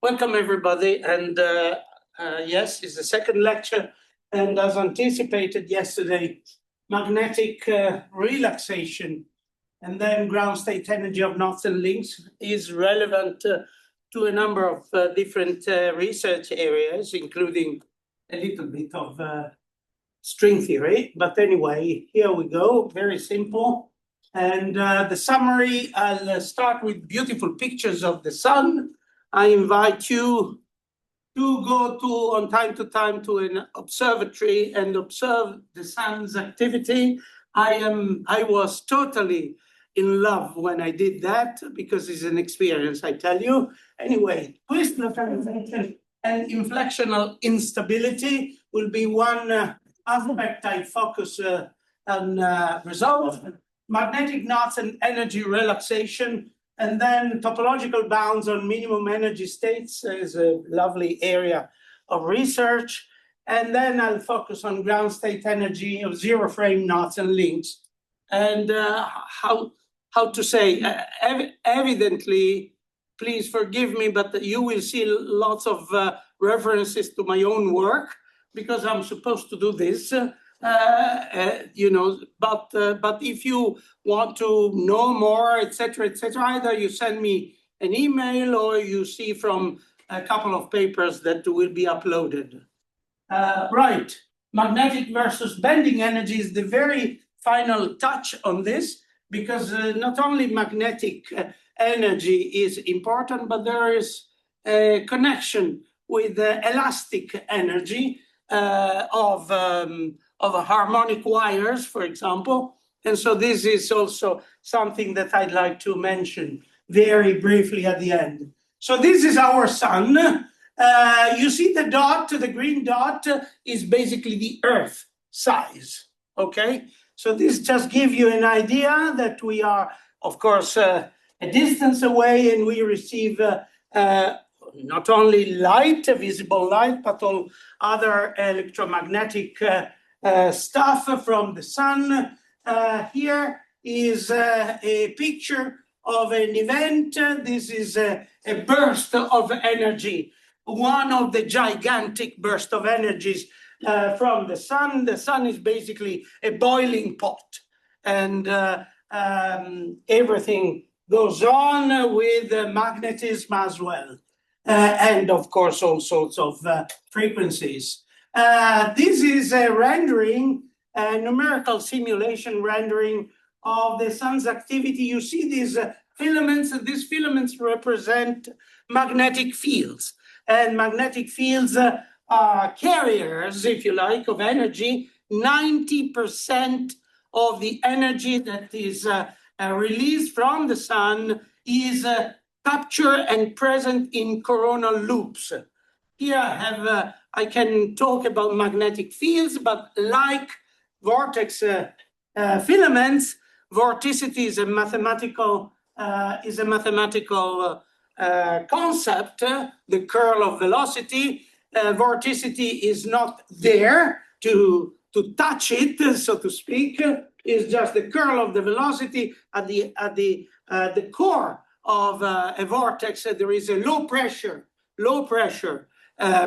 Welcome, everybody. And yes, it's the second lecture. And as anticipated yesterday, magnetic relaxation and then ground state energy of knots and links is relevant to a number of different research areas, including a little bit of string theory. But anyway, here we go, very simple. And the summary, I'll start with beautiful pictures of the sun. I invite you to go on time to time to an observatory and observe the sun's activity. I was totally in love when I did that because it's an experience, I tell you. Anyway, twist localization and inflectional instability will be one aspect I focus on resolve. Magnetic knots and energy relaxation. And then topological bounds on minimum energy states is a lovely area of research. And then I'll focus on ground state energy of zero frame knots and links. And how to say, evidently, please forgive me, but you will see lots of references to my own work because I'm supposed to do this. But if you want to know more, etc., either you send me an email or you see from a couple of papers that will be uploaded. Right, magnetic versus bending energy is the very final touch on this because not only magnetic energy is important, but there is a connection with the elastic energy of harmonic wires, for example. And so this is also something that I'd like to mention very briefly at the end. So this is our sun. You see the dot, the green dot is basically the Earth size, okay? So this just gives you an idea that we are, of course, a distance away and we receive not only light, visible light, but all other electromagnetic stuff from the sun. Here is a picture of an event. This is a burst of energy, one of the gigantic bursts of energies from the sun. The sun is basically a boiling pot, and everything goes on with magnetism as well. And of course, all sorts of frequencies. This is a rendering, a numerical simulation rendering of the sun's activity. You see these filaments, and these filaments represent magnetic fields. And magnetic fields are carriers, if you like, of energy. 90% of the energy that is released from the sun is captured and present in coronal loops. Here I can talk about magnetic fields, but like vortex filaments, vorticity is a mathematical concept, the curl of velocity. Vorticity is not there to touch it, so to speak. It's just the curl of the velocity at the core of a vortex. There is a low pressure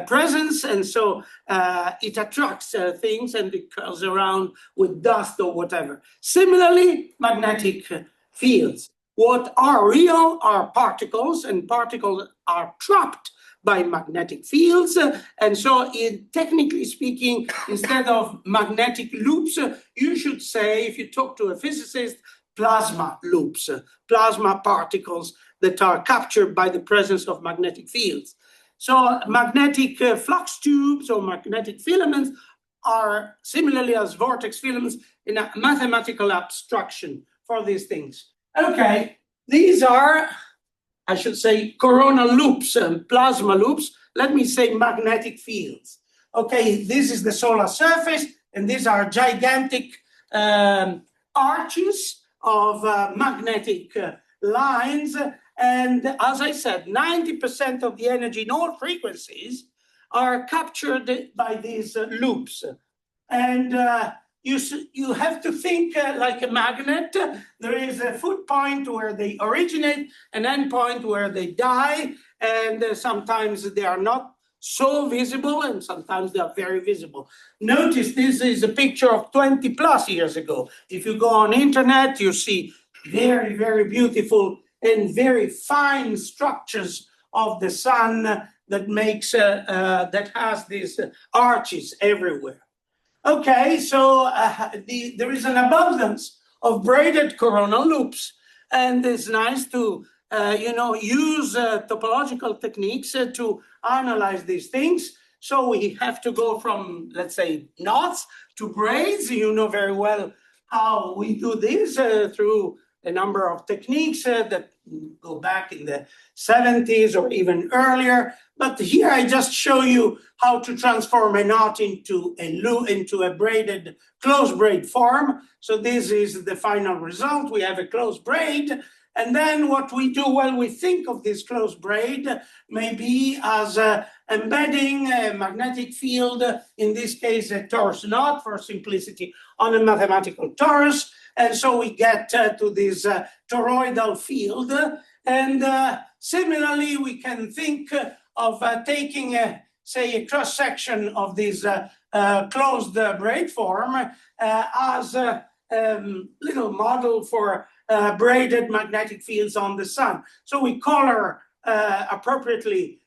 presence, and so it attracts things and it curls around with dust or whatever. Similarly, magnetic fields. What are real are particles, and particles are trapped by magnetic fields. And so technically speaking, instead of magnetic loops, you should say, if you talk to a physicist, plasma loops, plasma particles that are captured by the presence of magnetic fields. So magnetic flux tubes or magnetic filaments are similarly as vortex filaments in a mathematical abstraction for these things. Okay, these are, I should say, coronal loops and plasma loops. Let me say magnetic fields. Okay, this is the solar surface, and these are gigantic arches of magnetic lines. And as I said, 90% of the energy in all frequencies are captured by these loops. And you have to think like a magnet. There is a foot point where they originate, an end point where they die, and sometimes they are not so visible, and sometimes they are very visible. Notice this is a picture of 20 plus years ago. If you go on internet, you see very, very beautiful and very fine structures of the sun that makes that has these arches everywhere. Okay, so there is an abundance of braided coronal loops, and it's nice to use topological techniques to analyze these things. So we have to go from, let's say, knots to braids. You know very well how we do this through a number of techniques that go back in the 70s or even earlier. But here I just show you how to transform a knot into a braided close braid form. So this is the final result. We have a close braid. And then what we do, well, we think of this close braid maybe as embedding a magnetic field, in this case a torus knot for simplicity, on a mathematical torus. And so we get to this toroidal field. And similarly, we can think of taking, say, a cross-section of this closed braid form as a little model for braided magnetic fields on the sun. So we color appropriately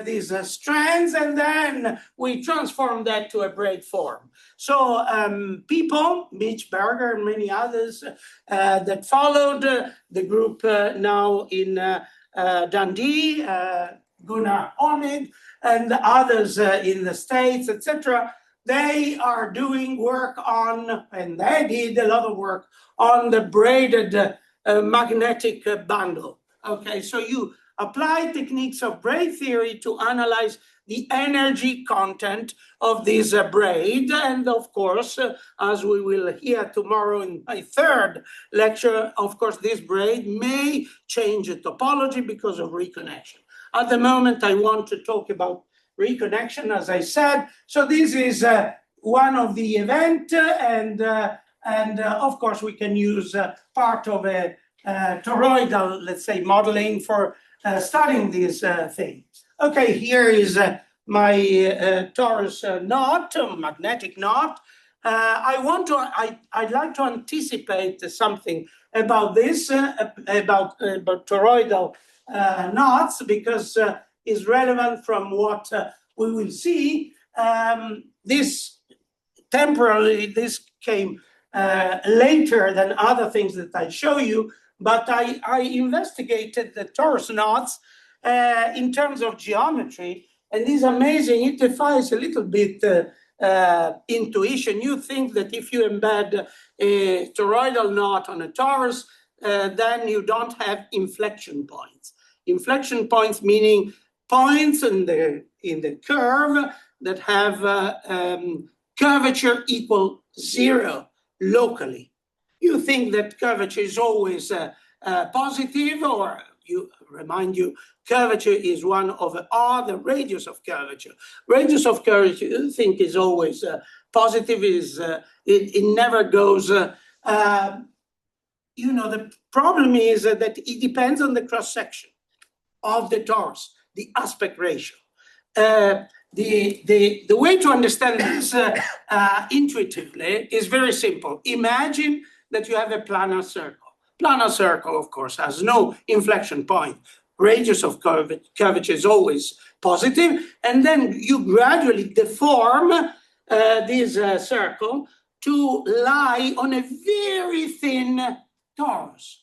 these strands, and then we transform that to a braid form. So people, Beachberger and many others that followed the group now in Dundee, Gunnar Honig, and others in the States, etc., they are doing work on, and they did a lot of work on the braided magnetic bundle. Okay, so you apply techniques of braid theory to analyze the energy content of this braid. And of course, as we will hear tomorrow in my third lecture, of course, this braid may change the topology because of reconnection. At the moment, I want to talk about reconnection, as I said. So this is one of the event, and of course, we can use part of a toroidal, let's say, modeling for studying this thing. Okay, here is my torus knot, magnetic knot. I'd like to anticipate something about this, about toroidal knots, because is relevant from what we will see. This temporarily, this came later than other things that I show you, but I investigated the torus knots in terms of geometry, and it's amazing. It defies a little bit intuition. You think that if you embed a toroidal knot on a torus, then you don't have inflection points. Inflection points meaning points in the curve that have curvature equal 0 locally. You think that curvature is always positive, or curvature is 1 over r, the radius of curvature. Radius of curvature, you think, is always positive, it never goes. The problem is that it depends on the cross-section of the torus, the aspect ratio. The way to understand this intuitively is very simple. Imagine that you have a planar circle. Planar circle, of course, has no inflection point. Radius of curvature is always positive, and then you gradually deform this circle to lie on a very thin torus,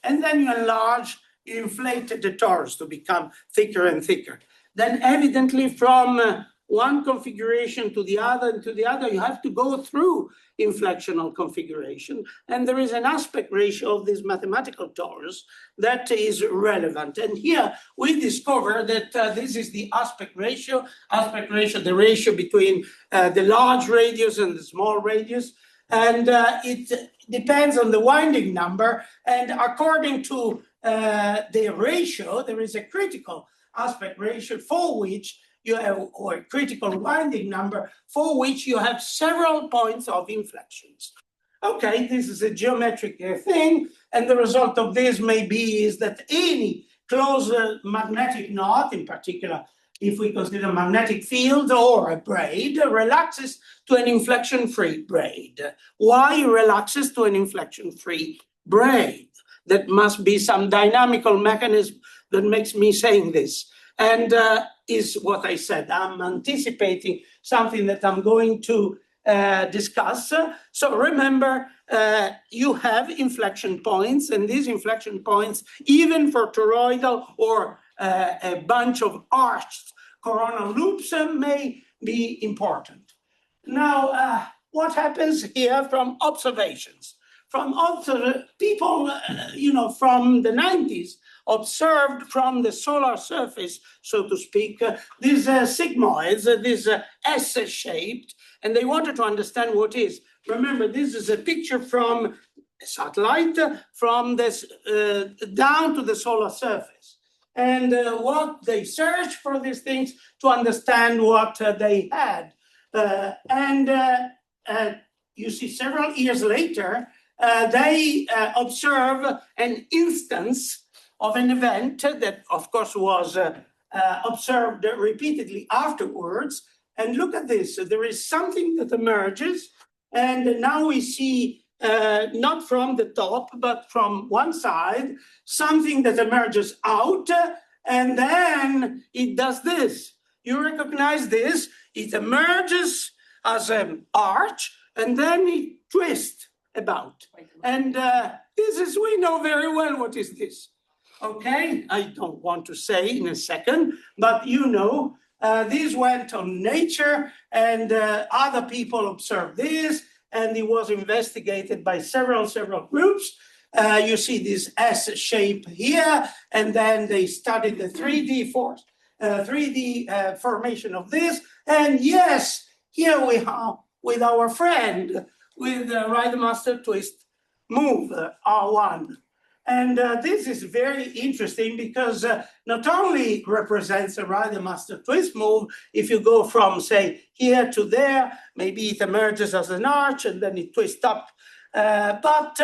And then you enlarge, you inflate the torus to become thicker and thicker. Then evidently from one configuration to the other and to the other, you have to go through inflectional configuration. And there is an aspect ratio of this mathematical torus that is relevant. And here we discover that this is the aspect ratio, the ratio between the large radius and the small radius. And it depends on the winding number. And according to the ratio, there is a critical aspect ratio for which you have, or a critical winding number for which you have several points of inflections. Okay, this is a geometric thing, and the result of this may be is that any close magnetic knot, in particular, if we consider magnetic field or a braid, relaxes to an inflection-free braid. Why relaxes to an inflection-free braid? That must be some dynamical mechanism that makes me saying this. And is what I said. I'm anticipating something that I'm going to discuss. So remember, you have inflection points, and these inflection points, even for toroidal or a bunch of arched coronal loops, may be important. Now, what happens here from observations? From people, from the 90s, observed from the solar surface, so to speak, these sigmoids, this S-shaped, and they wanted to understand what is. Remember, this is a picture from a satellite from this down to the solar surface. And what they searched for these things to understand what they had. You see, several years later, they observe an instance of an event that, of course, was observed repeatedly afterwards. And look at this. There is something that emerges. And now we see, not from the top, but from one side, something that emerges out. And then it does this. You recognize this. It emerges as an arch, and then it twists about. And this is, we know very well what is this. Okay, I don't want to say in a second, but this went on Nature, and other people observed this, and it was investigated by several groups. You see this S shape here, and then they studied the 3D formation of this, and yes, here we are with our friend, with the Ride Master Twist move, R1. And this is very interesting because not only represents a Ride Master Twist move, if you go from, say, here to there, maybe it emerges as an arch and then it twists up, but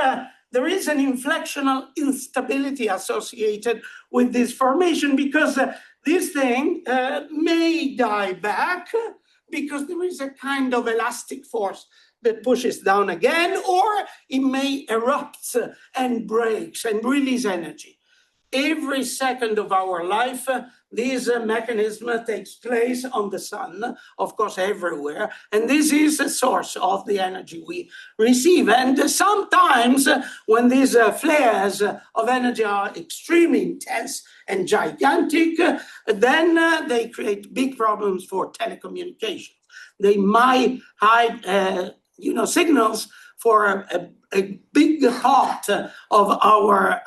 there is an inflectional instability associated with this formation because this thing may die back because there is a kind of elastic force that pushes down again, or it may erupt and breaks and release energy. Every second of our life, this mechanism takes place on the sun, of course, everywhere. And this is the source of the energy we receive. And sometimes when these flares of energy are extremely intense and gigantic, then they create big problems for telecommunications. They might hide signals for a big part of our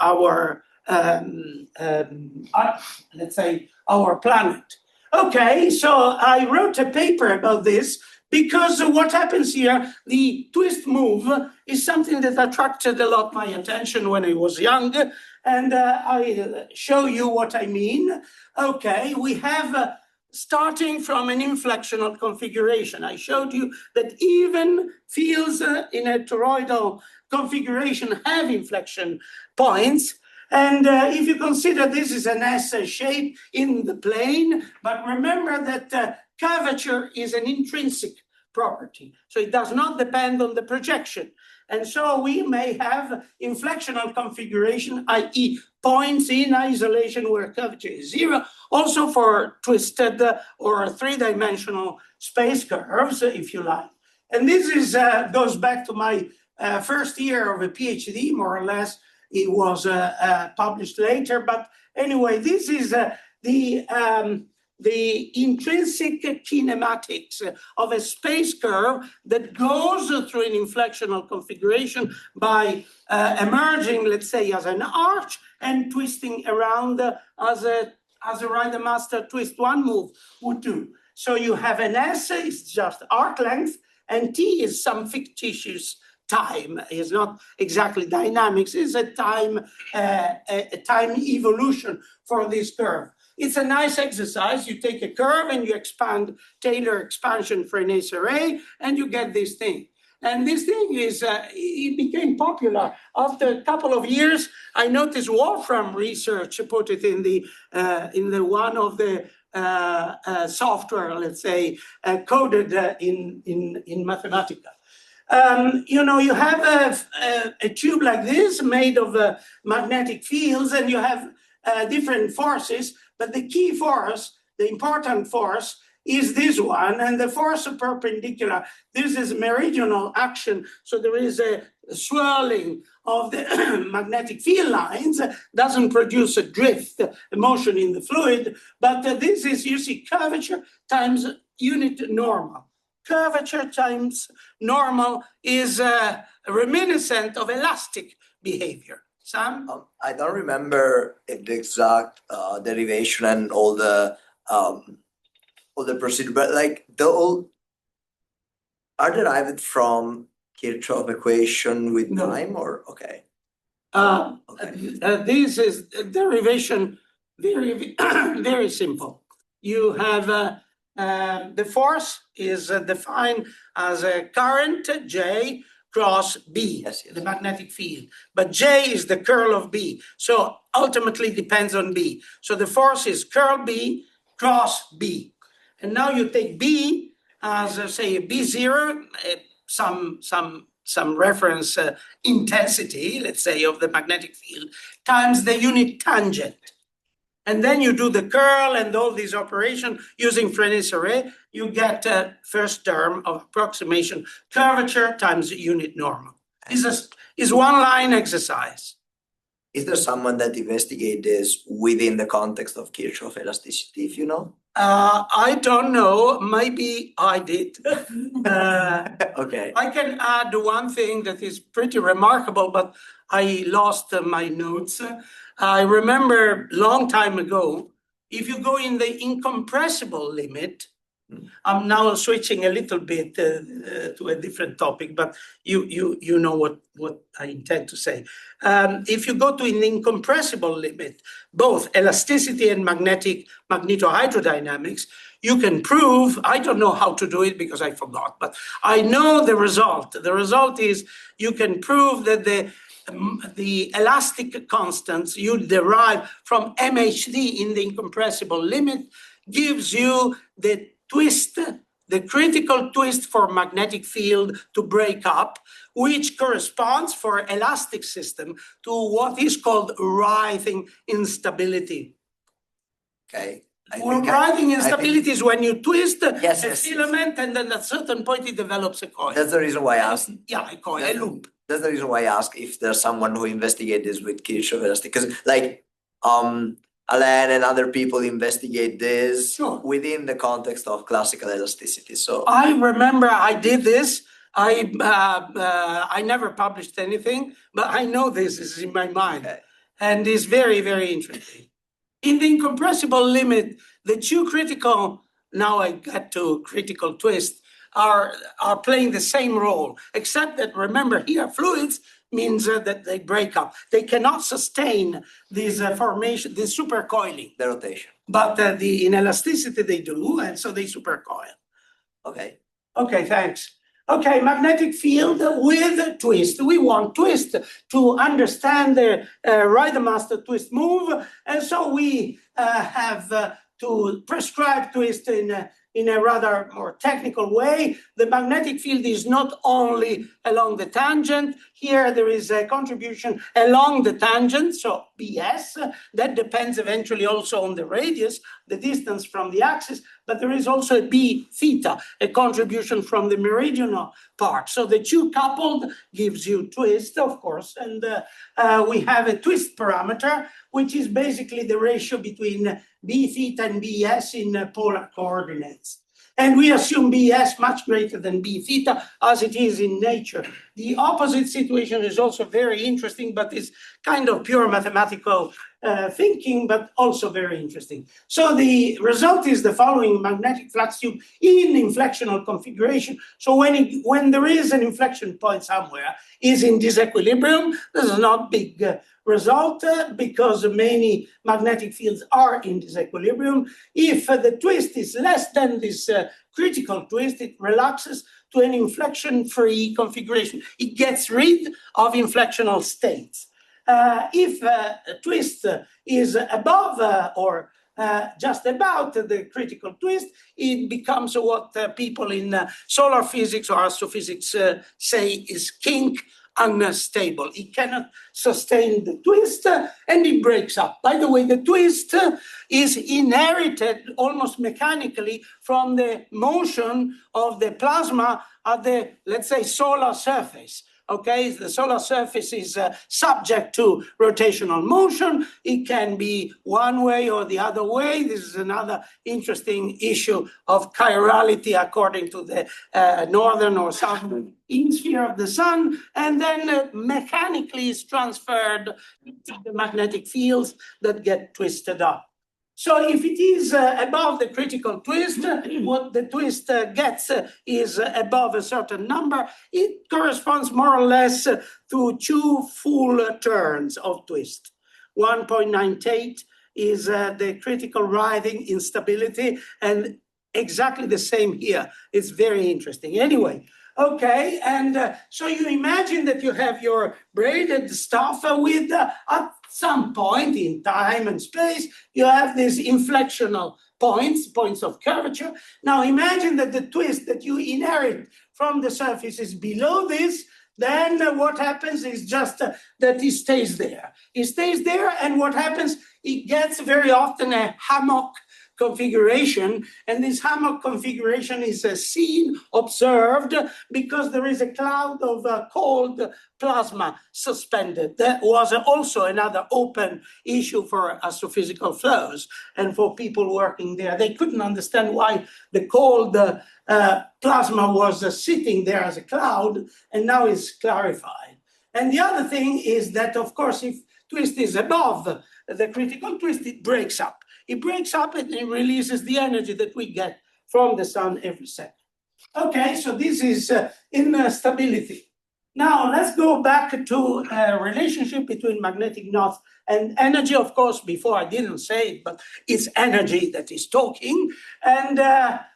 let's say, our planet. Okay, so I wrote a paper about this because what happens here, the twist move is something that attracted a lot my attention when I was young, and I show you what I mean. Okay, we have starting from an inflectional configuration. I showed you that even fields in a toroidal configuration have inflection points. And if you consider this is an S shape in the plane, but remember that curvature is an intrinsic property. So it does not depend on the projection. And so we may have inflectional configuration, i.e. points in isolation where curvature is zero, also for twisted or three-dimensional space curves, if you like. And this is goes back to my first year of a PhD, more or less. It was published later, but anyway, this is the intrinsic kinematics of a space curve that goes through an inflectional configuration by emerging, let's say, as an arch and twisting around as a Ride Master Twist one move would do. So you have an S, it's just arc length, and T is some fictitious time. It's not exactly dynamics, it's a time evolution for this curve. It's a nice exercise. You take a curve and you expand Taylor expansion Frenes array, and you get this thing. And this thing is, it became popular. After a couple of years, I noticed Wolfram Research put it in the one of the software, let's say, coded in Mathematica. You have a tube like this made of magnetic fields, and you have different forces, but the key force, the important force, is this one, and the force perpendicular. This is meridional action, so there is a swirling of the magnetic field lines, doesn't produce a drift, a motion in the fluid, but this is, you see, curvature times unit normal. Curvature times normal is reminiscent of elastic behavior. Sam? I don't remember the exact derivation and all the procedure, but like are derived from Kirchhoff equation with time, or okay? This is derivation very very simple. You have the force is defined as a current J cross B, yes. The magnetic field. But J is the curl of B, so ultimately depends on B. So the force is curl B cross B. And now you take B as, say, B0, some reference intensity, let's say, of the magnetic field, times the unit tangent. And then you do the curl and all these operations using Frenet array, you get a first term of approximation curvature times unit normal. Is one line exercise. Is there someone that investigates this within the context of Kirchhoff elasticity, if you know? I don't know. Maybe I did. Okay. I can add one thing that is pretty remarkable, but I lost my notes. I remember a long time ago, if you go in the incompressible limit, I'm now switching a little bit to a different topic, but you know what I intend to say. If you go to an incompressible limit, both elasticity and magnetohydrodynamics, you can prove, I don't know how to do it because I forgot, but I know the result. The result is you can prove that the elastic constants you derive from MHD in the incompressible limit gives you the twist, the critical twist for magnetic field to break up, which corresponds for elastic system to what is called writhing instability. Okay. Writhing instability is when you twist a yes, filament and then at a certain point it develops a coil. That's the reason why I asked. Yeah, a coil, a loop. That's the reason why I ask if there's someone who investigates this with Kirchhoff elasticity, because like Alain and other people investigate this within the context of classical elasticity. So I remember I did this. I never published anything, but I know this is in my mind, and it's very, very interesting. In the incompressible limit, the two critical, now I get to critical twist, are playing the same role, except that, remember here, fluids means that they break up. They cannot sustain this formation, this supercoiling. The rotation. But in elasticity they do, and so they supercoil. Okay. Okay, thanks. Okay, magnetic field with twist. We want twist to understand the Riemann twist move, and so we have to prescribe twist in a rather more technical way. The magnetic field is not only along the tangent. Here there is a contribution along the tangent, so BS. That depends eventually also on the radius, the distance from the axis, but there is also a B theta, a contribution from the meridional part. So the two coupled gives you twist, of course, and we have a twist parameter, which is basically the ratio between B theta and BS in polar coordinates. And we assume BS much greater than B theta as it is in nature. The opposite situation is also very interesting, but it's kind of pure mathematical thinking, but also very interesting. So the result is the following magnetic flux tube in inflectional configuration. So when there is an inflection point somewhere, is in disequilibrium. This is not big result because many magnetic fields are in disequilibrium. If the twist is less than this critical twist, it relaxes to an inflection-free configuration. It gets rid of inflectional states. If a twist is above or just about the critical twist, it becomes what people in solar physics or astrophysics say is kink unstable. It cannot sustain the twist and it breaks up. By the way, the twist is inherited almost mechanically from the motion of the plasma at the, let's say, solar surface. Okay, the solar surface is subject to rotational motion. It can be one way or the other way. This is another interesting issue of chirality according to the northern or southern hemisphere of the sun, and then mechanically is transferred to the magnetic fields that get twisted up. So if it is above the critical twist, what the twist gets is above a certain number. It corresponds more or less to 2 full turns of twist. 1.98 is the critical writhing instability, and exactly the same here. It's very interesting. Anyway, okay, and so you imagine that you have your braided stuff with at some point in time and space, you have these inflectional points of curvature. Now imagine that the twist that you inherit from the surface is below this, then what happens is just that it stays there. It stays there, and what happens, it gets very often a hammock configuration, and this hammock configuration is seen, observed, because there is a cloud of cold plasma suspended. That was also another open issue for astrophysical flows and for people working there. They couldn't understand why the cold plasma was sitting there as a cloud, and now it's clarified. And the other thing is that, of course, if twist is above the critical twist, it breaks up. It breaks up and it releases the energy that we get from the sun every second. Okay, so this is instability. Now let's go back to a relationship between magnetic knots and energy. Of course, before I didn't say it, but it's energy that is talking. And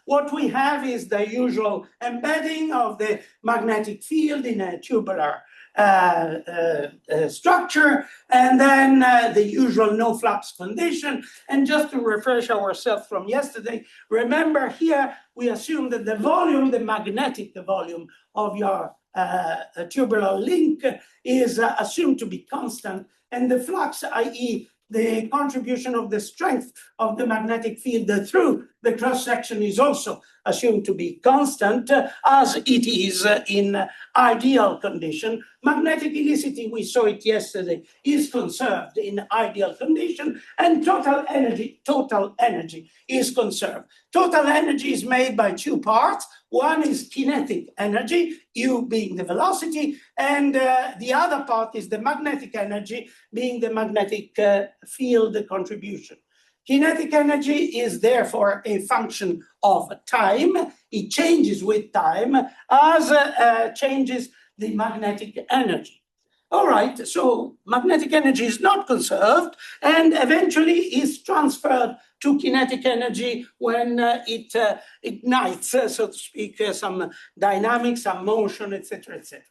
what we have is the usual embedding of the magnetic field in a tubular structure, and then the usual no flux condition. And just to refresh ourselves from yesterday, remember here we assume that the volume, the magnetic volume of your tubular link is assumed to be constant, and the flux, i.e. the contribution of the strength of the magnetic field through the cross-section, is also assumed to be constant, as it is in ideal condition. Magnetic helicity, we saw it yesterday, is conserved in ideal condition, and total energy is conserved. Total energy is made by 2 parts. One is kinetic energy, U being the velocity, and the other part is the magnetic energy, being the magnetic field contribution. Kinetic energy is therefore a function of time. It changes with time as changes the magnetic energy. All right, so magnetic energy is not conserved and eventually is transferred to kinetic energy when it ignites, so to speak, some dynamics, some motion, etc., etc.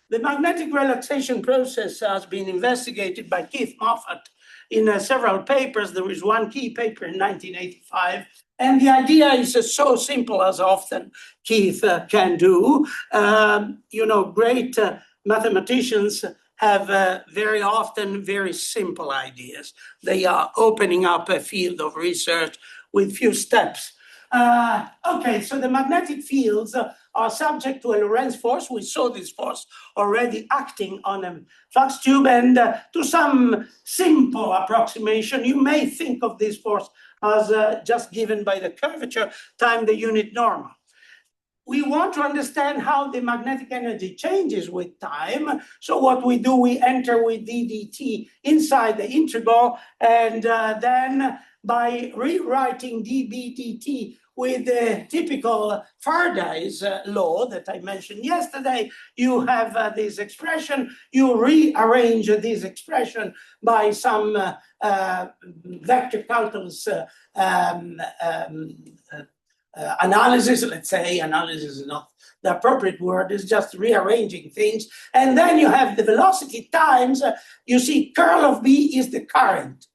The magnetic relaxation process has been investigated by Keith Moffat in several papers. There is one key paper in 1985, and the idea is so simple, as often Keith can do. Great mathematicians have very often very simple ideas. They are opening up a field of research with few steps. Okay, so the magnetic fields are subject to a Lorentz force. We saw this force already acting on a flux tube, and to some simple approximation, you may think of this force as just given by the curvature times the unit normal. We want to understand how the magnetic energy changes with time. So what we do, we enter with ddt inside the integral, and then by rewriting dB dt with the typical Faraday's law that I mentioned yesterday, you have this expression. You rearrange this expression by some vector calculus analysis, let's say. Analysis is not the appropriate word, it's just rearranging things. And then you have the velocity times, you see curl of B is the current,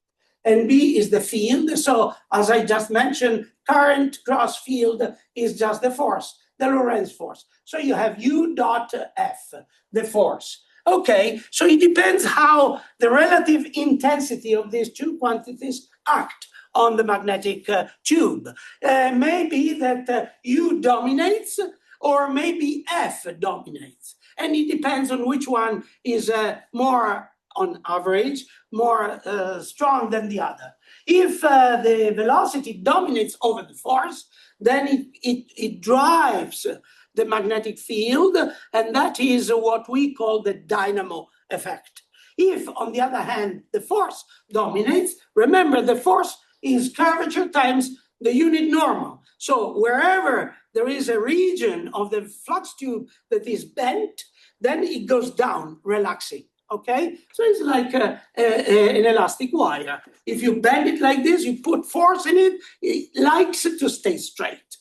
and B is the field. So as I just mentioned, current cross field is just the force, the Lorentz force. So you have U dot F, the force. Okay, so it depends how the relative intensity of these two quantities act on the magnetic tube. Maybe that U dominates, or maybe F dominates. And it depends on which one is more, on average, more strong than the other. If the velocity dominates over the force, then it drives the magnetic field, and that is what we call the dynamo effect. If, on the other hand, the force dominates, remember the force is curvature times the unit normal. So wherever there is a region of the flux tube that is bent, then it goes down, relaxing. Okay, so it's like an elastic wire. If you bend it like this, you put force in it, it likes to stay straight.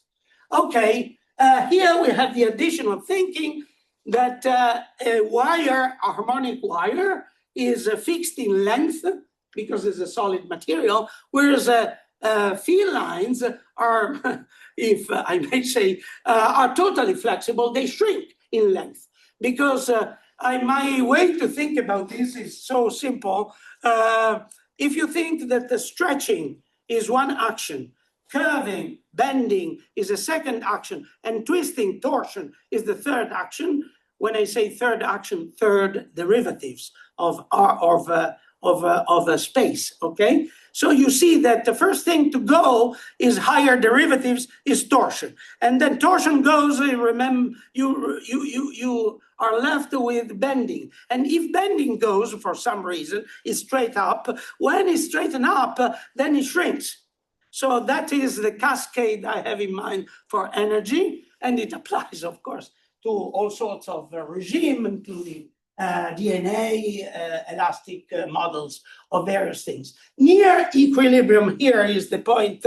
Okay, here we have the additional thinking that a wire, a harmonic wire, is fixed in length because it's a solid material, whereas field lines are, if I may say, are totally flexible. They shrink in length because my way to think about this is so simple. If you think that the stretching is one action, curving, bending is a second action, and twisting, torsion is the third action. When I say third action, third derivatives of a space, okay? So you see that the first thing to go is higher derivatives is torsion. And then torsion goes, remember, you are left with bending. And if bending goes, for some reason, is straight up, when it's straightened up, then it shrinks. So that is the cascade I have in mind for energy. And it applies, of course, to all sorts of regime, including DNA, elastic models of various things. Near equilibrium, here is the point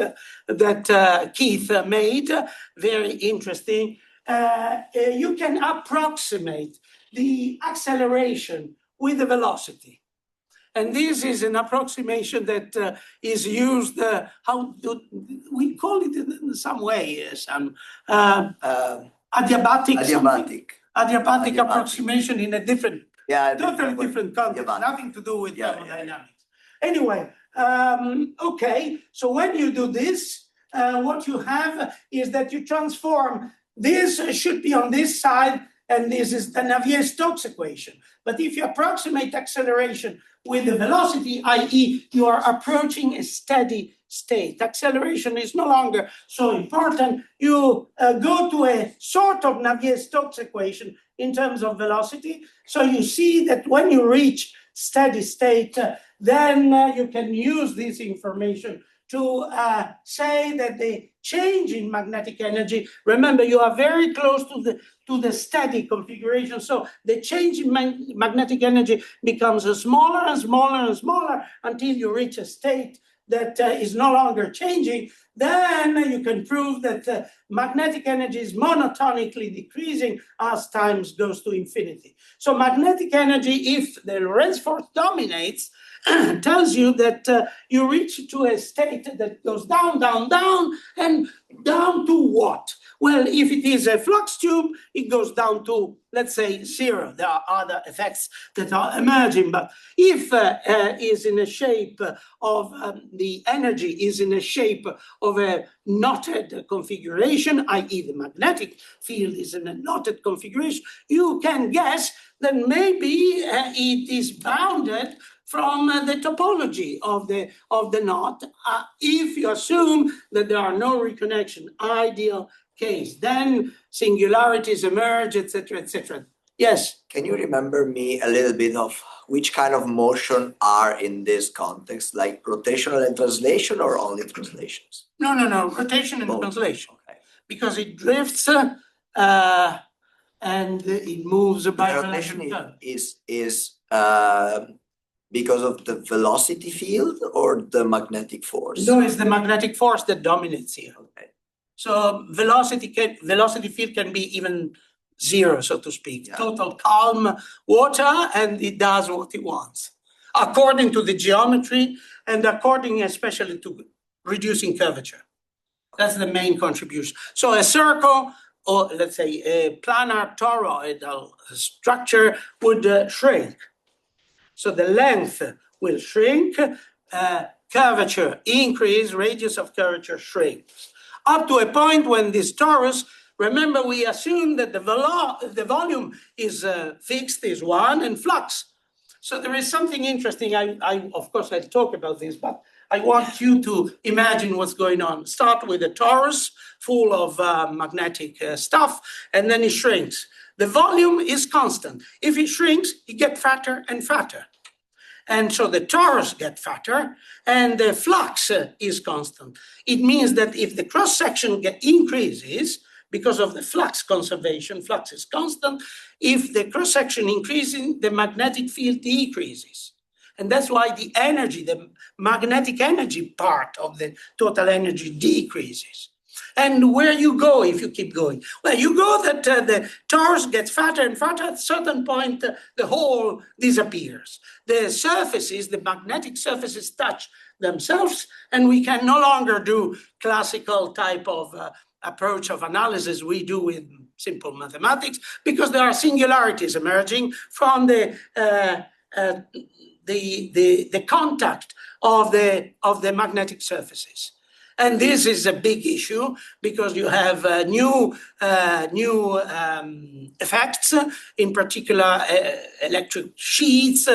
that Keith made, very interesting. You can approximate the acceleration with the velocity. And this is an approximation that is used, how do we call it in some way, adiabatic approximation in a different, totally different context, nothing to do with thermodynamics. Anyway, okay, so when you do this, what you have is that you transform, this should be on this side, and this is the Navier-Stokes equation. But if you approximate acceleration with the velocity, i.e. you are approaching a steady state, acceleration is no longer so important. You go to a sort of Navier-Stokes equation in terms of velocity. So you see that when you reach steady state, then you can use this information to say that the change in magnetic energy, remember you are very close to the steady configuration, so the change in magnetic energy becomes smaller and smaller and smaller until you reach a state that is no longer changing. Then you can prove that magnetic energy is monotonically decreasing as time goes to infinity. So magnetic energy, if the Lorentz force dominates, tells you that you reach to a state that goes down, down, down, and down to what? Well, if it is a flux tube, it goes down to, let's say, 0. There are other effects that are emerging, but if is in a shape of the energy is in a shape of a knotted configuration, i.e. the magnetic field is in a knotted configuration, you can guess that maybe it is bounded from the topology of the knot, if you assume that there are no reconnection, ideal case, then singularities emerge, etc., etc. Yes? Can you remember me a little bit of which kind of motion are in this context, like rotational and translation, or only translations? No, rotation and translation. Okay. Because it drifts and it moves by rotation is because of the velocity field or the magnetic force? No, it's the magnetic force that dominates here. Okay. So velocity field can be even zero, so to speak. Yeah. Total calm water, and it does what it wants, according to the geometry and according especially to reducing curvature. That's the main contribution. So a circle, or let's say a planar toroidal structure, would shrink. So the length will shrink, curvature increase, radius of curvature shrinks. Up to a point when this torus, remember we assume that the volume is fixed, is 1, and flux. So there is something interesting. I of course I'll talk about this, but I want you to imagine what's going on. Start with a torus full of magnetic stuff, and then it shrinks. The volume is constant. If it shrinks, it gets fatter and fatter. And so the torus gets fatter, and the flux is constant. It means that if the cross-section increases, because of the flux conservation, flux is constant. If the cross-section increases, the magnetic field decreases. And that's why the energy, the magnetic energy part of the total energy decreases. And where you go if you keep going? Well, you go that the torus gets fatter and fatter. At a certain point, the whole disappears. The surfaces, the magnetic surfaces touch themselves, and we can no longer do classical type of approach of analysis we do with simple mathematics, because there are singularities emerging from the contact of the magnetic surfaces. And this is a big issue because you have new effects, in particular electric sheets,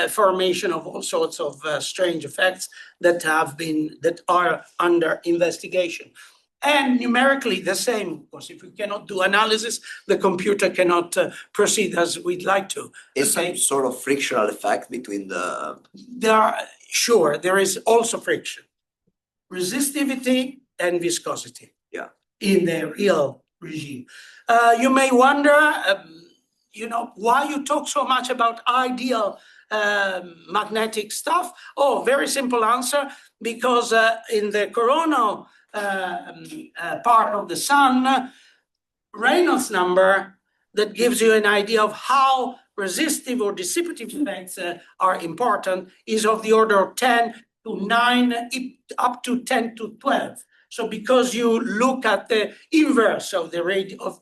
formation of all sorts of strange effects that are under investigation. And numerically the same, of course. If we cannot do analysis, the computer cannot proceed as we'd like to. Is some sort of frictional effect between the... There is also friction. Resistivity and viscosity, in the real regime. You may wonder, why you talk so much about ideal magnetic stuff. Oh, very simple answer, because in the coronal part of the sun, Reynolds number that gives you an idea of how resistive or dissipative effects are important is of the order of 10 to 9, up to 10 to 12. So because you look at the inverse of the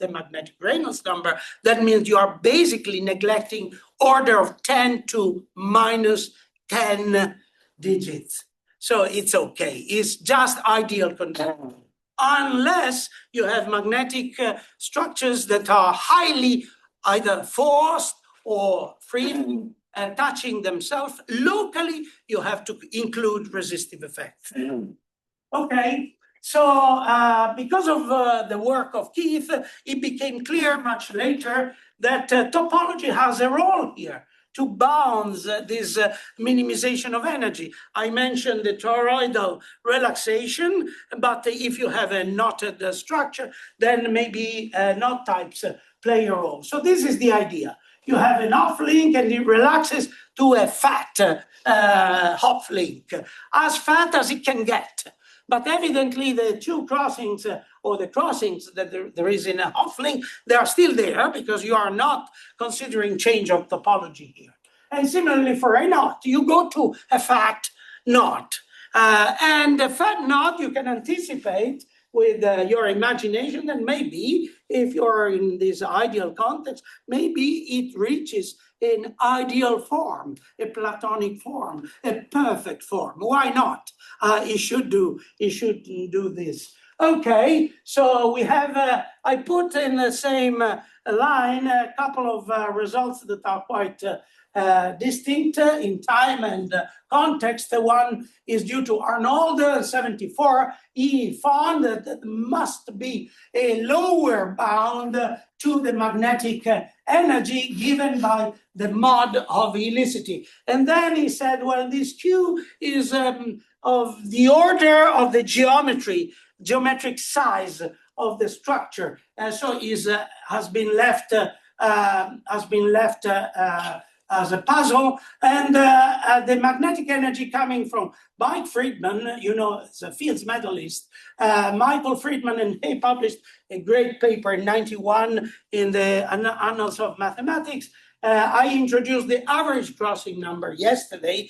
magnetic Reynolds number, that means you are basically neglecting order of 10 to minus 10 digits. So it's okay. It's just ideal condition. Unless you have magnetic structures that are highly either forced or free, touching themselves locally, you have to include resistive effects. Okay, so because of the work of Keith, it became clear much later that topology has a role here to bounce this minimization of energy. I mentioned the toroidal relaxation, but if you have a knotted structure, then maybe knot types play a role. So this is the idea. You have an off link and it relaxes to a fat hop link, as fat as it can get. But evidently the two crossings or the crossings that there is in a off link, they are still there because you are not considering change of topology here. And similarly for a knot, you go to a fat knot. And a fat knot you can anticipate with your imagination, and maybe if you're in this ideal context, maybe it reaches an ideal form, a Platonic form, a perfect form. Why not? It should do this. Okay, so we have, I put in the same line a couple of results that are quite distinct in time and context. One is due to Arnold, 74. He found that there must be a lower bound to the magnetic energy given by the mod of helicity. And then he said, well, this Q is of the order of the geometric size of the structure. So has been left as a puzzle. And the magnetic energy coming from Mike Friedman, you know, as a Fields medalist, Michael Friedman, and he published a great paper in '91 in the Annals of Mathematics. I introduced the average crossing number yesterday,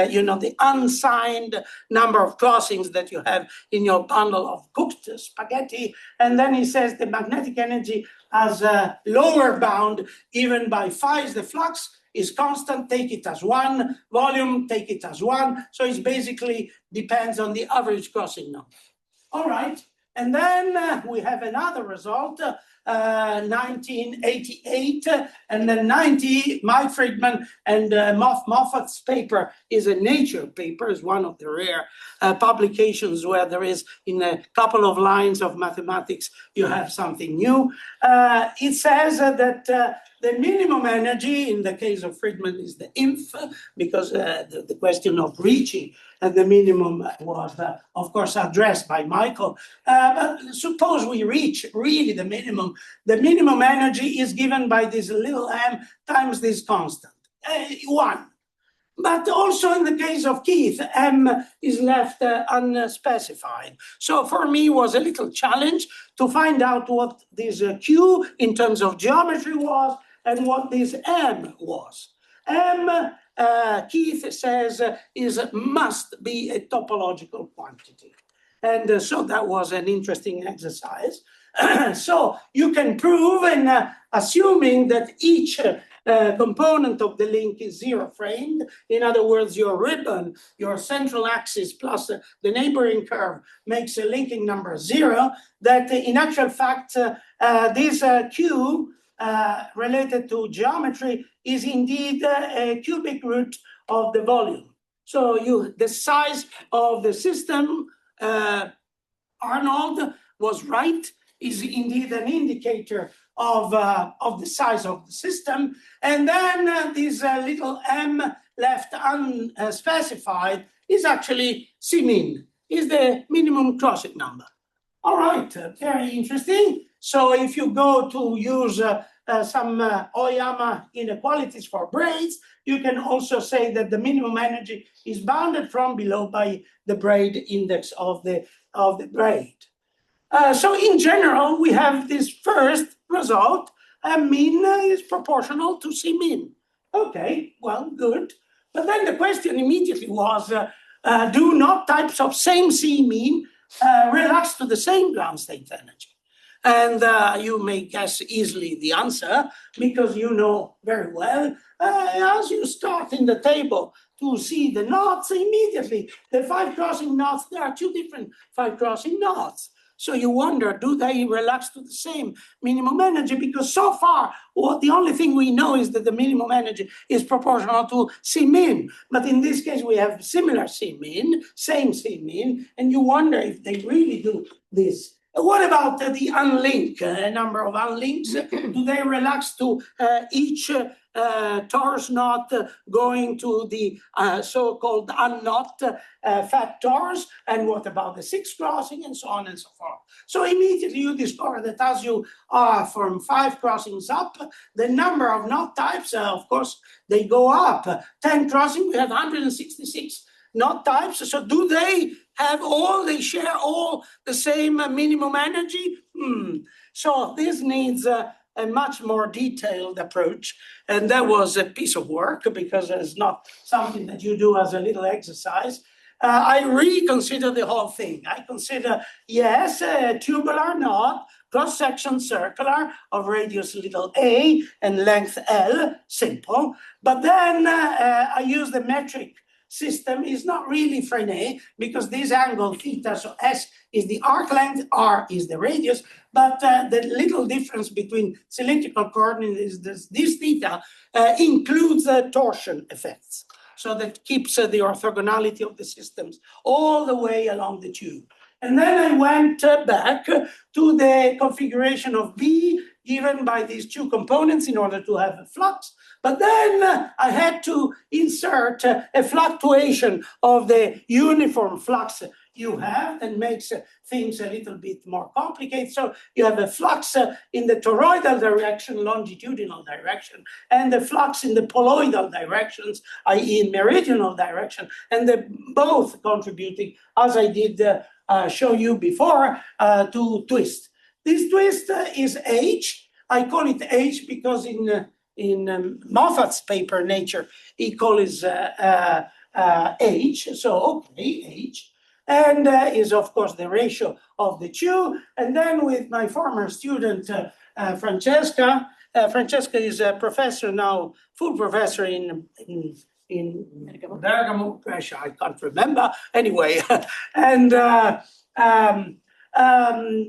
you know, the unsigned number of crossings that you have in your bundle of cooked spaghetti. And then he says the magnetic energy has a lower bound, even by phi. The flux is constant, take it as 1, volume, take it as 1. So it basically depends on the average crossing number. All right, and then we have another result, 1988, and then 90, Mike Friedman and Moffat's paper is a Nature paper, is one of the rare publications where there is, in a couple of lines of mathematics, you have something new. It says that the minimum energy, in the case of Friedman, is the inf, because the question of reaching the minimum was, of course, addressed by Michael. But suppose we reach really the minimum. The minimum energy is given by this little m times this constant, 1. But also in the case of Keith, m is left unspecified. So for me, it was a little challenge to find out what this q in terms of geometry was and what this m was. M, Keith says, must be a topological quantity. And so that was an interesting exercise. So you can prove, and assuming that each component of the link is zero framed, in other words, your ribbon, your central axis plus the neighboring curve makes a linking number 0, that in actual fact, this Q related to geometry is indeed a cubic root of the volume. So the size of the system, Arnold was right, is indeed an indicator of the size of the system. And then this little m left unspecified is actually C-min, is the minimum crossing number. All right, very interesting. So if you go to use some Oyama inequalities for braids, you can also say that the minimum energy is bounded from below by the braid index of the braid. So in general, we have this first result, min is proportional to C-min. Okay, well, good. But then the question immediately was, do not types of same C-min relax to the same ground state energy? And you may guess easily the answer, because you know very well, as you start in the table to see the knots, immediately the 5 crossing knots, there are 2 different 5 crossing knots. So you wonder, do they relax to the same minimum energy? Because so far, the only thing we know is that the minimum energy is proportional to C-min. But in this case, we have similar C-min, same C-min, and you wonder if they really do this. What about the unlink, a number of unlinks? Do they relax to each torus knot going to the so-called unknot fat torus? And what about the 6 crossing, and so on and so forth? So immediately you discover that as you are from 5 crossings up, the number of knot types, of course, they go up. 10 crossing, we have 166 knot types. So do they share all the same minimum energy? So this needs a much more detailed approach. And that was a piece of work, because it's not something that you do as a little exercise. I reconsider the whole thing. I consider, yes, a tubular knot, cross-section circular of radius little a and length L, simple. But then I use the metric system. Is not really Frenet, because this angle theta, so S is the arc length, R is the radius, but the little difference between cylindrical coordinates is this theta includes torsion effects. So that keeps the orthogonality of the systems all the way along the tube. And then I went back to the configuration of B given by these 2 components in order to have a flux. But then I had to insert a fluctuation of the uniform flux you have and makes things a little bit more complicated. So you have a flux in the toroidal direction, longitudinal direction, and the flux in the poloidal directions, i.e. in meridional direction, and they're both contributing, as I did show you before, to twist. This twist is H. I call it H because in Moffat's paper, Nature, he calls H, so okay, H, and is of course the ratio of the two. And then with my former student, Francesca is a professor now, full professor in Bergamo, I can't remember, anyway, and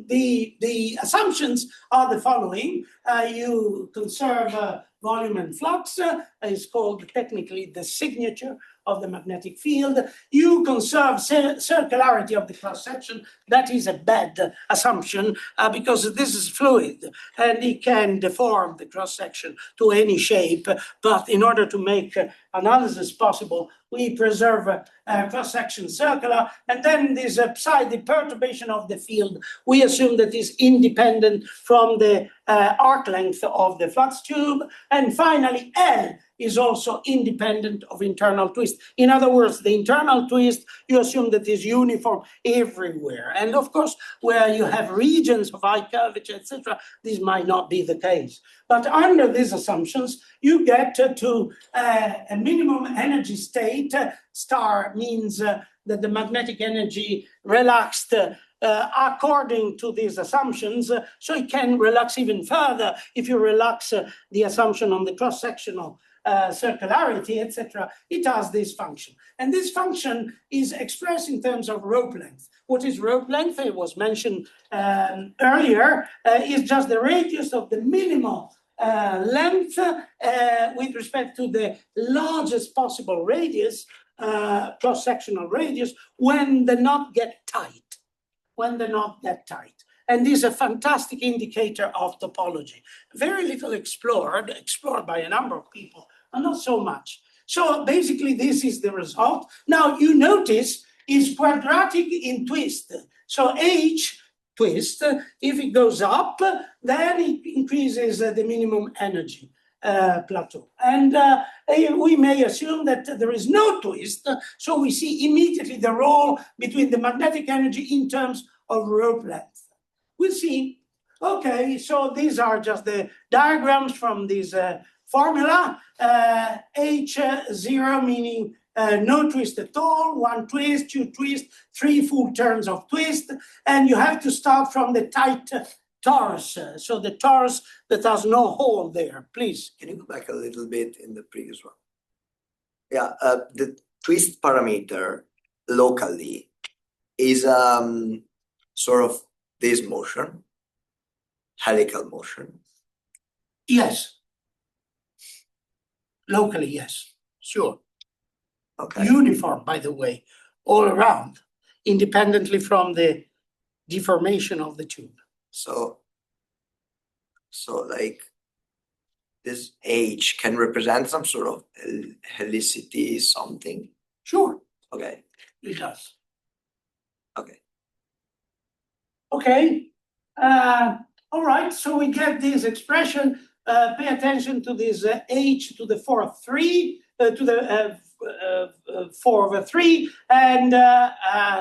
the assumptions are the following. You conserve volume and flux, is called technically the signature of the magnetic field. You conserve circularity of the cross-section. That is a bad assumption because this is fluid and it can deform the cross-section to any shape. But in order to make analysis possible, we preserve cross-section circular, and then this psi, the perturbation of the field, we assume that is independent from the arc length of the flux tube, and finally L is also independent of internal twist. In other words, the internal twist, you assume that is uniform everywhere. And of course, where you have regions of high curvature, etc., this might not be the case. But under these assumptions, you get to a minimum energy state. Star means that the magnetic energy relaxed according to these assumptions, so it can relax even further if you relax the assumption on the cross-sectional circularity, etc. It has this function. And this function is expressed in terms of rope length. What is rope length? It was mentioned earlier, is just the radius of the minimal length with respect to the largest possible radius, cross-sectional radius, when the knot get tight. And this is a fantastic indicator of topology. Very little explored by a number of people, and not so much. So basically, this is the result. Now, you notice is quadratic in twist. So H twist, if it goes up, then it increases the minimum energy plateau. And we may assume that there is no twist, so we see immediately the role between the magnetic energy in terms of rope length. We'll see. Okay, so these are just the diagrams from this formula. H0 meaning no twist at all, one twist, two twist, three full turns of twist, and you have to start from the tight torus. So the torus that has no hole there. Please. Can you go back a little bit in the previous one? Yeah, the twist parameter locally is sort of this motion, helical motion. Yes. Locally, yes, sure. Okay. Uniform, by the way, all around, independently from the deformation of the tube. So like this H can represent some sort of helicity, something. Sure. Okay. It does. Okay. Okay. All right. So we get this expression. Pay attention to this H to the 4th 3 to the 4 over 3, and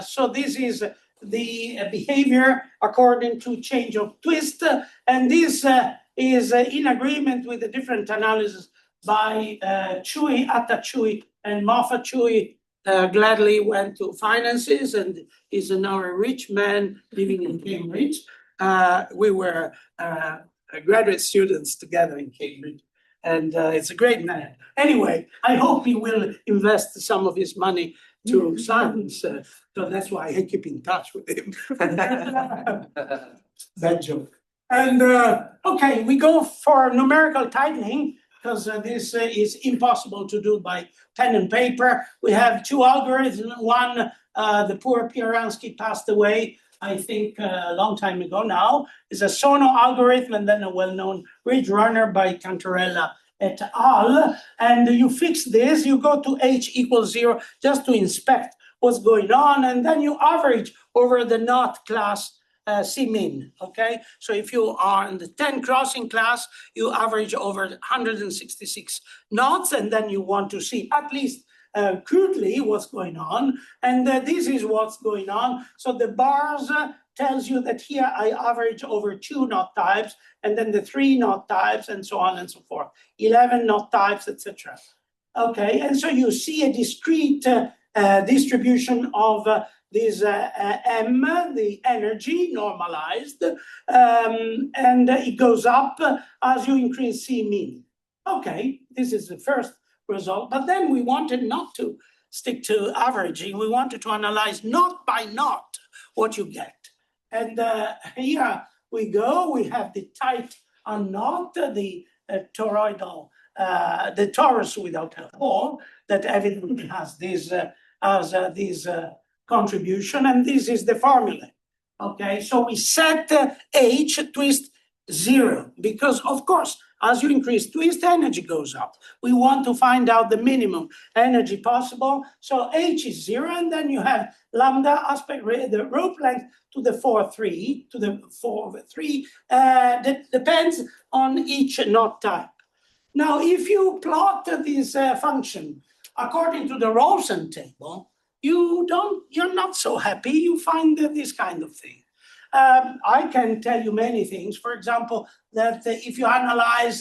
so this is the behavior according to change of twist, and this is in agreement with the different analysis by Chui, Atta Chui, and Moffat. Chui gladly went to finances and is now a rich man living in Cambridge. We were graduate students together in Cambridge, and it's a great man. Anyway, I hope he will invest some of his money to science, so that's why I keep in touch with him. That joke. And okay, we go for numerical tightening because this is impossible to do by pen and paper. We have two algorithms. One, the poor Pieransky passed away, I think a long time ago now, is a Sono algorithm, and then a well-known ridge runner by Cantarella et al. And you fix this, you go to H equals 0 just to inspect what's going on, and then you average over the knot class C min, okay? So if you are in the 10 crossing class, you average over 166 knots, and then you want to see at least crudely what's going on, and this is what's going on. So the bars tells you that here I average over 2 knot types, and then the 3 knot types, and so on and so forth, 11 knot types, etc. Okay, and so you see a discrete distribution of this M, the energy normalized, and it goes up as you increase C min. Okay, this is the first result, but then we wanted not to stick to averaging. We wanted to analyze knot by knot what you get. And here we go. We have the tight unknot, the toroidal, the torus without a hole that evidently has this contribution, and this is the formula. Okay, so we set H twist 0 because, of course, as you increase twist, energy goes up. We want to find out the minimum energy possible. So H is 0, and then you have lambda aspect the rope length to the 4/3 to the 4/3 that depends on each knot type. Now, if you plot this function according to the Rolfson table, you're not so happy. You find this kind of thing. I can tell you many things. For example, that if you analyze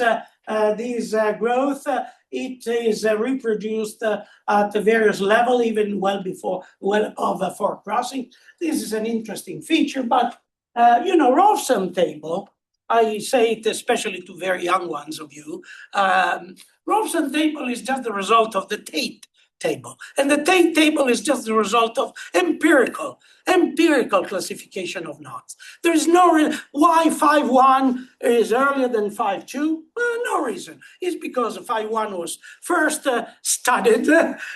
this growth, it is reproduced at various levels, even well above 4 crossing. This is an interesting feature, but Rolfson table, I say it especially to very young ones of you, Rolfson table is just the result of the Tate table. And the Tate table is just the result of empirical classification of knots. There is no reason why 5.1 is earlier than 5.2. No reason. It's because 5.1 was first studied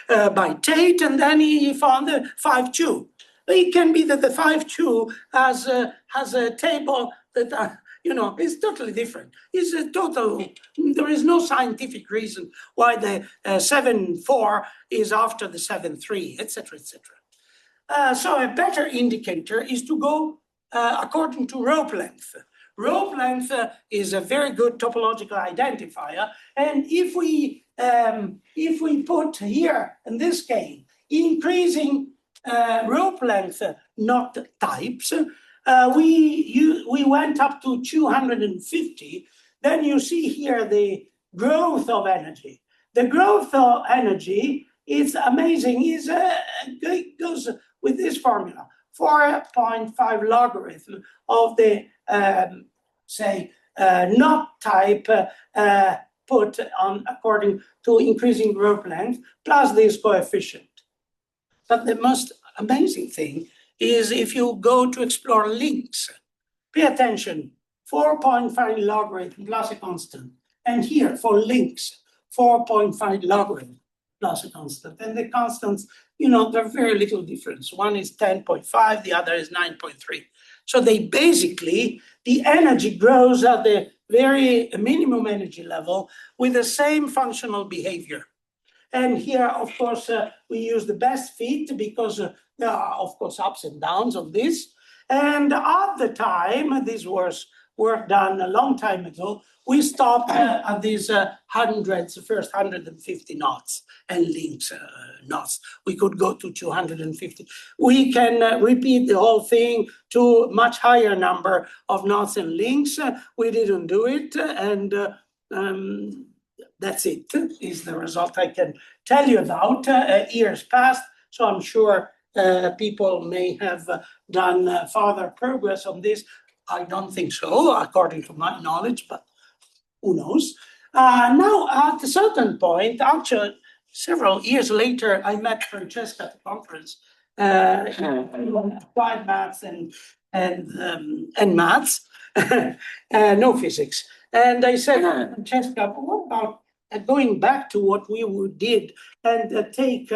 by Tate, and then he found the 5.2. It can be that the 5.2 has a table that it's totally different. It's a total, there is no scientific reason why the 7.4 is after the 7.3, etc., etc. So a better indicator is to go according to rope length. Rope length is a very good topological identifier, and if we put here in this case increasing rope length knot types, we went up to 250. Then you see here the growth of energy. The growth of energy is amazing. It goes with this formula, 4.5 logarithm of the knot type put on according to increasing rope length plus this coefficient. But the most amazing thing is if you go to explore links, pay attention, 4.5 logarithm plus a constant. And here for links, 4.5 logarithm plus a constant. And the constants, there's very little difference. One is 10.5, the other is 9.3. So they basically, the energy grows at the very minimum energy level with the same functional behavior. And here, of course, we use the best fit because there are, of course, ups and downs of this. And at the time, this was work done a long time ago, we stopped at these first 150 knots and links knots. We could go to 250. We can repeat the whole thing to much higher number of knots and links. We didn't do it, and that's it, is the result I can tell you about. Years passed, so I'm sure people may have done further progress on this. I don't think so, according to my knowledge, but who knows? Now, at a certain point, actually, several years later, I met Francesca at the conference, applied maths and maths, no physics. And I said, Francesca, what about going back to what we did and take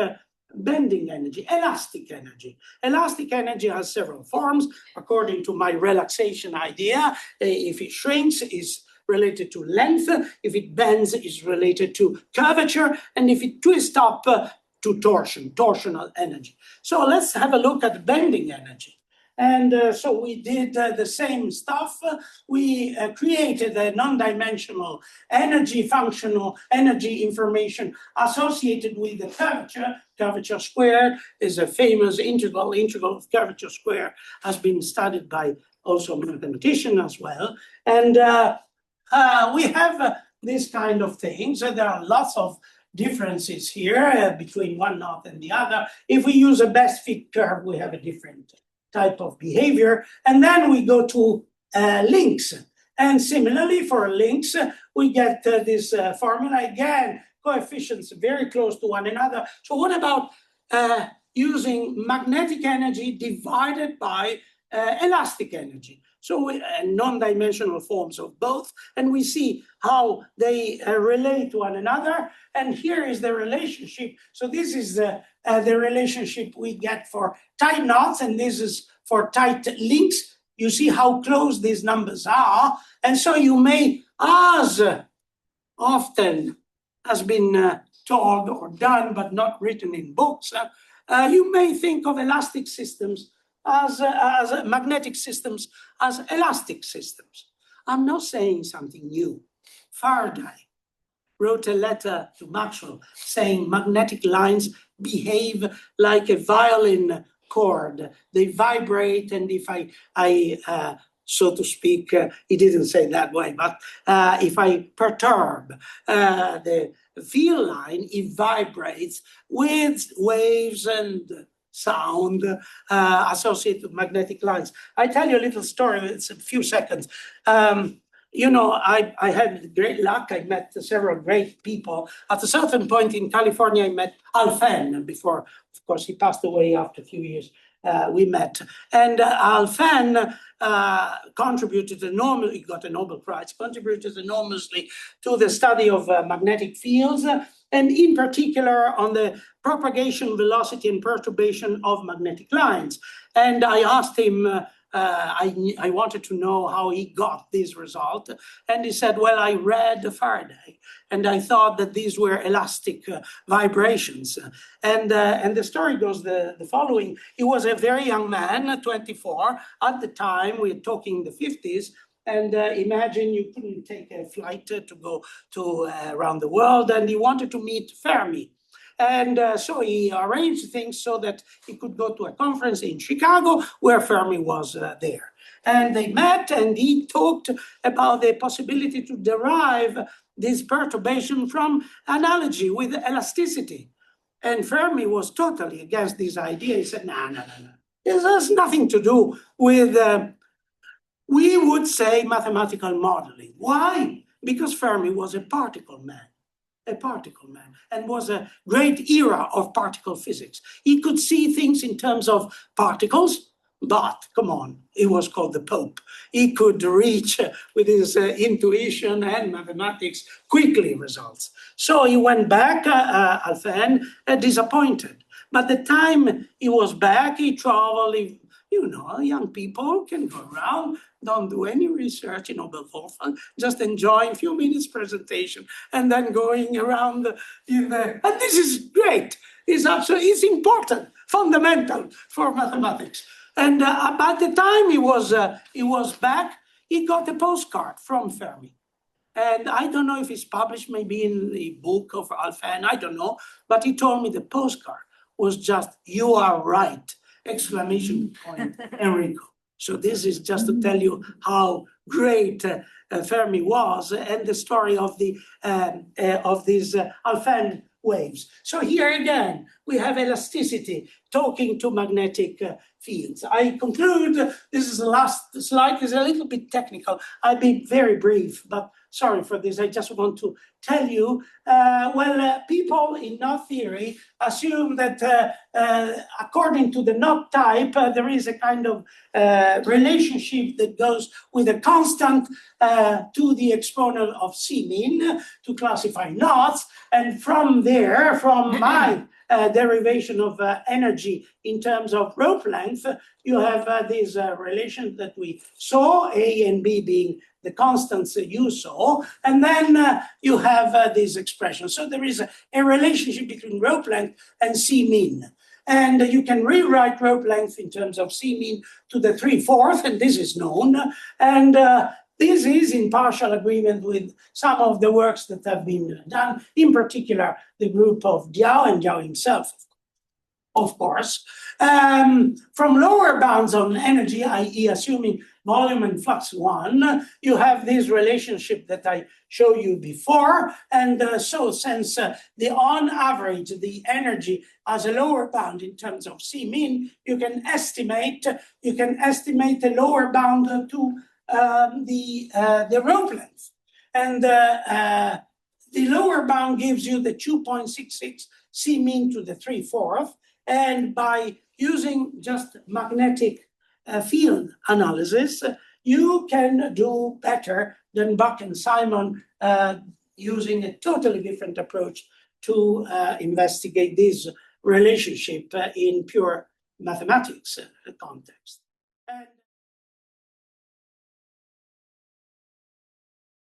bending energy, elastic energy. Elastic energy has several forms, according to my relaxation idea. If it shrinks, is related to length. If it bends, is related to curvature. And if it twists up to torsional energy. So let's have a look at bending energy. And so we did the same stuff. We created a non-dimensional energy functional energy information associated with the curvature. Curvature squared is a famous integral. Integral of curvature square has been studied by also mathematicians as well. And we have this kind of things. So there are lots of differences here between one knot and the other. If we use a best fit curve, we have a different type of behavior. And then we go to links. And similarly for links, we get this formula again, coefficients very close to one another. So what about using magnetic energy divided by elastic energy? So non-dimensional forms of both, and we see how they relate to one another. And here is the relationship. So this is the relationship we get for tight knots, and this is for tight links. You see how close these numbers are. And so you may, as often has been told or done, but not written in books, you may think of elastic systems as magnetic systems as elastic systems. I'm not saying something new. Faraday wrote a letter to Maxwell saying magnetic lines behave like a violin chord. They vibrate, and if I so to speak, he didn't say that way, but if I perturb the field line, it vibrates with waves and sound associated with magnetic lines. I tell you a little story, it's a few seconds. You know, I had great luck. I met several great people. At a certain point in California, I met Alphen before, of course, he passed away after a few years. We met. And Alphen contributed enormously, he got a Nobel Prize, contributed enormously to the study of magnetic fields, and in particular on the propagation velocity and perturbation of magnetic lines. And I asked him, I wanted to know how he got this result. And he said, well, I read Faraday, and I thought that these were elastic vibrations. And the story goes the following. He was a very young man, 24. At the time, we're talking the 50s. And imagine you couldn't take a flight to go to around the world, and he wanted to meet Fermi. And so he arranged things so that he could go to a conference in Chicago where Fermi was there. And they met, and he talked about the possibility to derive this perturbation from analogy with elasticity. And Fermi was totally against this idea. He said, no. This has nothing to do with, we would say, mathematical modeling. Why? Because Fermi was a particle man, and was a great era of particle physics. He could see things in terms of particles, but come on, he was called the Pope. He could reach with his intuition and mathematics quickly results. So he went back, Alphen, disappointed. But the time he was back, he traveled. You know, young people can go around, don't do any research in Oberwolfach, just enjoying a few minutes presentation and then going around and this is great. It's important, fundamental for mathematics. And by the time he was back, he got a postcard from Fermi. And I don't know if it's published maybe in the book of Alphen, I don't know, but he told me the postcard was just, "You are right!" exclamation point, Enrico. So this is just to tell you how great Fermi was, and the story of these Alphen waves. So here again, we have elasticity talking to magnetic fields. I conclude, this is the last slide, it's a little bit technical. I'll be very brief, but sorry for this. I just want to tell you, people in knot theory assume that according to the knot type, there is a kind of relationship that goes with a constant to the exponent of C min to classify knots. And from there, from my derivation of energy in terms of rope length, you have these relations that we saw, A and B being the constants that you saw, and then you have this expression. So there is a relationship between rope length and C mean. And you can rewrite rope length in terms of C mean to the 3/4, and this is known. And this is in partial agreement with some of the works that have been done, in particular, the group of Diao and Diao himself, of course. From lower bounds on energy, i.e. assuming volume and flux 1, you have this relationship that I showed you before. And so since on average, the energy has a lower bound in terms of C mean, you can estimate the lower bound to the rope length. And the lower bound gives you the 2.66 C mean to the 3/4. And by using just magnetic field analysis, you can do better than Buck and Simon using a totally different approach to investigate this relationship in pure mathematics context. And